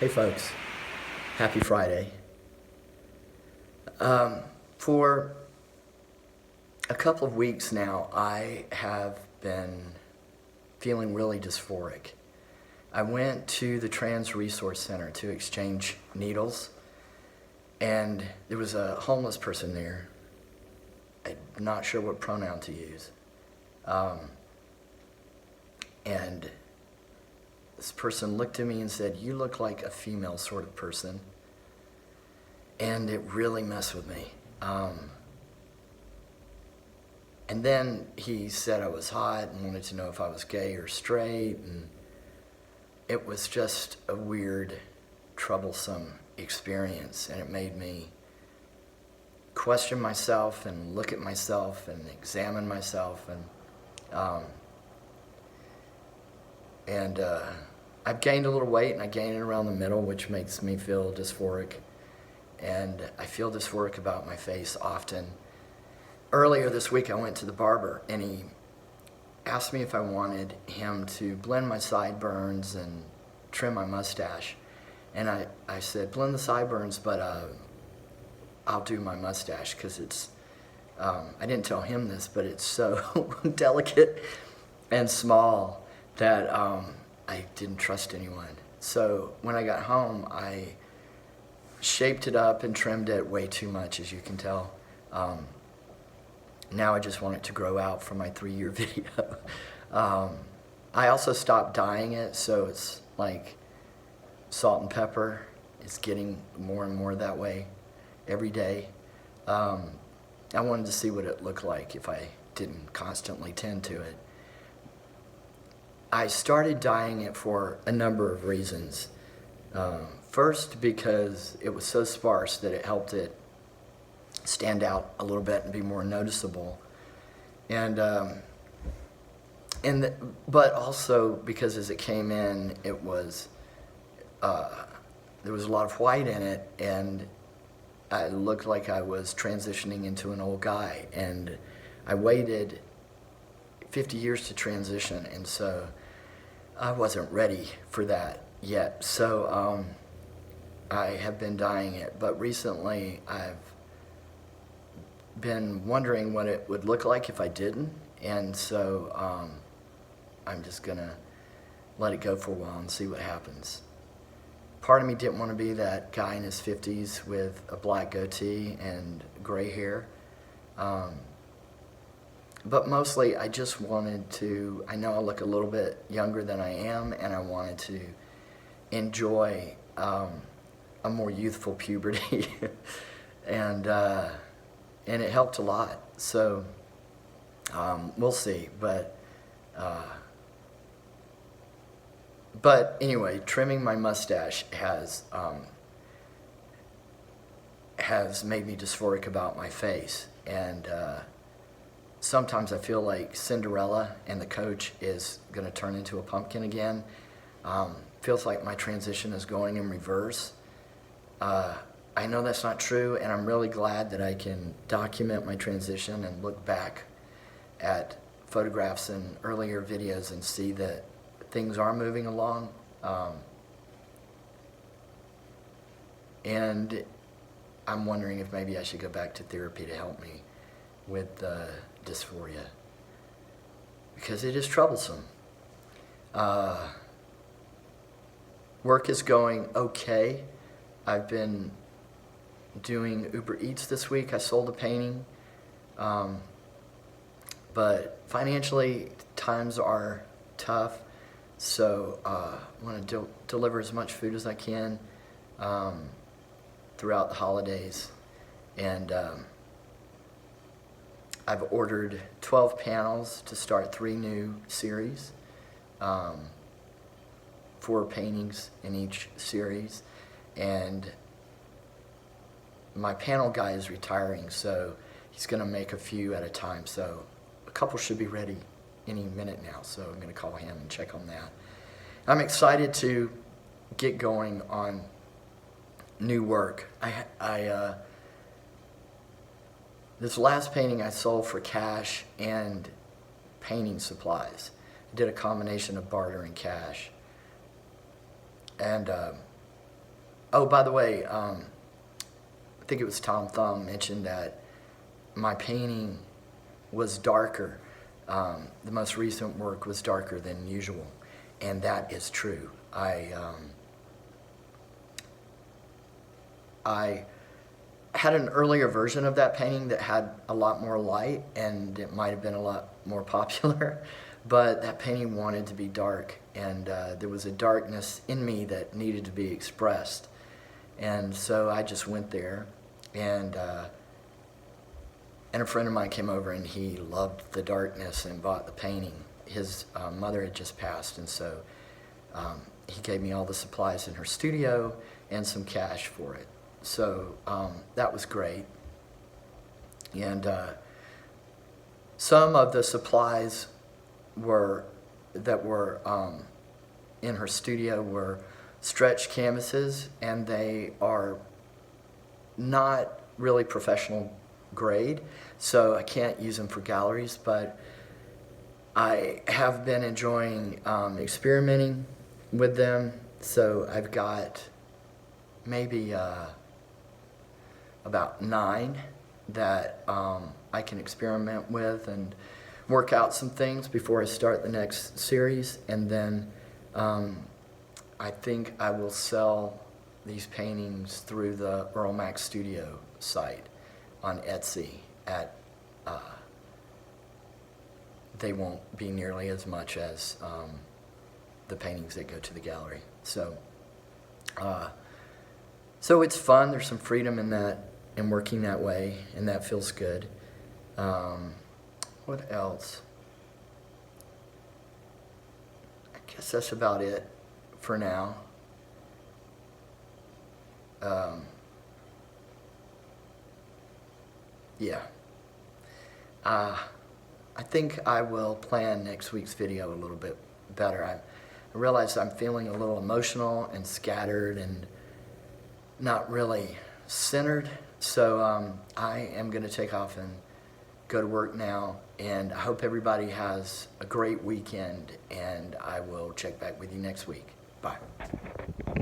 Hey folks, happy Friday. For a couple of weeks now, I have been feeling really dysphoric. I went to the Trans Resource Center to exchange needles, and there was a homeless person there. I'm not sure what pronoun to use. And this person looked at me and said, "You look like a female sort of person." And it really messed with me. And then he said I was hot and wanted to know if I was gay or straight. And it was just a weird, troublesome experience. And it made me question myself and look at myself and examine myself. And I've gained a little weight, and I gained it around the middle, which makes me feel dysphoric. And I feel dysphoric about my face often. Earlier this week, I went to the barber, and he asked me if I wanted him to blend my sideburns and trim my mustache. And I said, blend the sideburns, but I'll do my mustache, because it's, I didn't tell him this, but it's so delicate and small that I didn't trust anyone. So when I got home, I shaped it up and trimmed it way too much, as you can tell. Now I just want it to grow out for my 3-year video. I also stopped dyeing it, so it's like salt and pepper. It's getting more and more that way every day. I wanted to see what it looked like if I didn't constantly tend to it. I started dyeing it for a number of reasons. First, because it was so sparse that it helped it stand out a little bit and be more noticeable. But also because as it came in, it was there was a lot of white in it, and I looked like I was transitioning into an old guy. And I waited 50 years to transition, and so I wasn't ready for that yet. So I have been dyeing it, but recently I've been wondering what it would look like if I didn't, and so I'm just gonna let it go for a while and see what happens. Part of me didn't want to be that guy in his 50s with a black goatee and gray hair, but mostly I just wanted to, I know I look a little bit younger than I am, and I wanted to enjoy a more youthful puberty. and it helped a lot. So we'll see. But anyway, trimming my mustache has made me dysphoric about my face. And sometimes I feel like Cinderella and the coach is going to turn into a pumpkin again. Feels like my transition is going in reverse. I know that's not true, and I'm really glad that I can document my transition and look back at photographs and earlier videos and see that things are moving along. And I'm wondering if maybe I should go back to therapy to help me with dysphoria, because it is troublesome. Work is going okay. I've been doing Uber Eats this week. I sold a painting. But financially, times are tough. So I want to deliver as much food as I can throughout the holidays. And I've ordered 12 panels to start 3 new series. 4 paintings in each series. And my panel guy is retiring, so he's going to make a few at a time. So a couple should be ready any minute now, so I'm going to call him and check on that. I'm excited to get going on new work. This last painting I sold for cash and painting supplies. I did a combination of barter and cash. And Oh, by the way, I think it was Tom Thumb mentioned that my painting was darker. The most recent work was darker than usual, and that is true. I had an earlier version of that painting that had a lot more light, and it might have been a lot more popular, but that painting wanted to be dark, and there was a darkness in me that needed to be expressed. And so I just went there, and a friend of mine came over, and he loved the darkness and bought the painting. His mother had just passed, and so he gave me all the supplies in her studio and some cash for it. So that was great. And some of the supplies that were in her studio were stretch canvases, and they are not really professional grade, so I can't use them for galleries, but I have been enjoying experimenting with them. So I've got maybe about 9 that I can experiment with and work out some things before I start the next series. And then I think I will sell these paintings through the Earl Max Studio site on Etsy at they won't be nearly as much as the paintings that go to the gallery. So so it's fun. There's some freedom in that, in working that way, and that feels good. What else? I guess that's about it for now. Yeah. I think I will plan next week's video a little bit better. I realize I'm feeling a little emotional and scattered and not really centered. So I am going to take off and go to work now. And I hope everybody has a great weekend. And I will check back with you next week. Bye.